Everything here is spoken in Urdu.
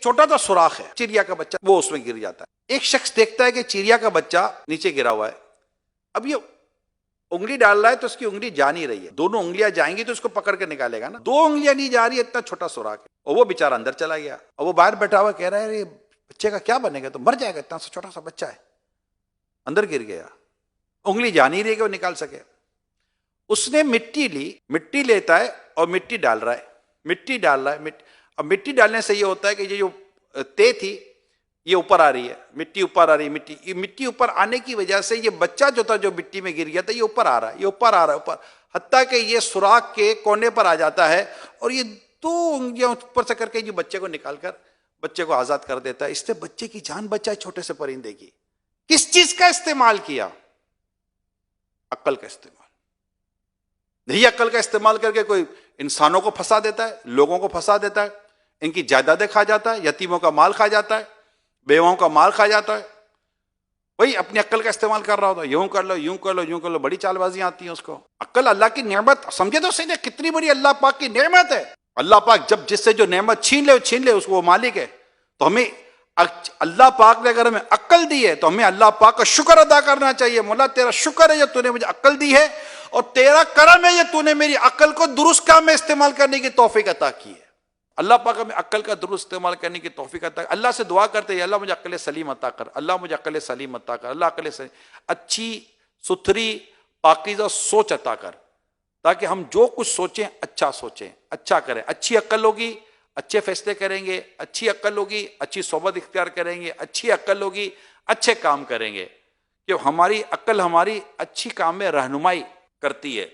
چھوٹا سا سوراخ ہے چڑیا کا بچہ، وہ اس میں گر جاتا ہے۔ ایک شخص دیکھتا ہے کہ چڑیا کا بچہ نیچے گرا ہوا ہے، اب یہ انگلی ڈال رہا ہے تو اس کی انگلی جا نہیں رہی ہے، دونوں انگلیاں جائیں گی تو اس کو پکڑ کے نکالے گا نا، دو انگلیاں نہیں جا رہی ہے، اتنا چھوٹا سوراخ ہے، اور وہ بیچارہ اندر چلا گیا، اور وہ باہر بیٹھا ہوا کہہ رہا ہے بچے کا کیا بنے گا، تو مر جائے گا، اتنا سا چھوٹا سا بچہ ہے، اندر گر گیا، انگلی جا نہیں رہی کہ وہ نکال سکے۔ اس نے مٹی لی، مٹی لیتا ہے اور مٹی ڈال رہا ہے، مٹی ڈال رہا ہے، اب مٹی ڈالنے سے یہ ہوتا ہے کہ یہ جو تے تھی یہ اوپر آ رہی ہے، مٹی اوپر آ رہی ہے، مٹی اوپر آنے کی وجہ سے یہ بچہ جو تھا جو مٹی میں گر گیا تھا یہ اوپر آ رہا ہے، یہ اوپر آ رہا ہے، اوپر، حتیٰ کہ یہ سوراخ کے کونے پر آ جاتا ہے، اور یہ دو انگلیاں اوپر سے کر کے یہ بچے کو نکال کر بچے کو آزاد کر دیتا ہے۔ اس نے بچے کی جان بچائی چھوٹے سے پرندے کی۔ کس چیز کا استعمال کیا؟ عقل کا استعمال۔ یہی عقل کا استعمال کر کے کوئی انسانوں کو پھنسا دیتا ہے، لوگوں کو پھنسا دیتا ہے، ان کی جائیدادیں کھا جاتا ہے، یتیموں کا مال کھا جاتا ہے، بیواؤں کا مال کھا جاتا ہے، وہی اپنی عقل کا استعمال کر رہا ہوتا ہے، یوں کر لو یوں کر لو یوں کر لو، بڑی چال بازیاں آتی ہیں اس کو۔ عقل اللہ کی نعمت، سمجھے تو صحیح کتنی بڑی اللہ پاک کی نعمت ہے۔ اللہ پاک جب جس سے جو نعمت چھین لے اس کو وہ مالک ہے، تو ہمیں اللہ پاک نے اگر ہمیں عقل دی ہے تو ہمیں اللہ پاک کا شکر ادا کرنا چاہیے۔ مولا تیرا شکر ہے یہ تو نے مجھے عقل دی ہے، اور تیرا کرم ہے یہ تو نے میری عقل کو درست کام میں استعمال کرنے کی توفیق عطا کی ہے۔ اللہ پاک ہمیں عقل کا درست استعمال کرنے کی توفیق عطا کر۔ اللہ سے دعا کرتے ہیں اللہ مجھے عقل سلیم عطا کر، اللہ مجھے عقل سلیم عطا کر، اللہ عقل سلیم، اچھی ستھری پاکیزہ سوچ عطا کر، تاکہ ہم جو کچھ سوچیں اچھا سوچیں، اچھا کریں۔ اچھی عقل ہوگی اچھے فیصلے کریں گے، اچھی عقل ہوگی اچھی صحبت اختیار کریں گے، اچھی عقل ہوگی اچھے کام کریں گے، کہ ہماری عقل ہماری اچھی کام میں رہنمائی کرتی ہے۔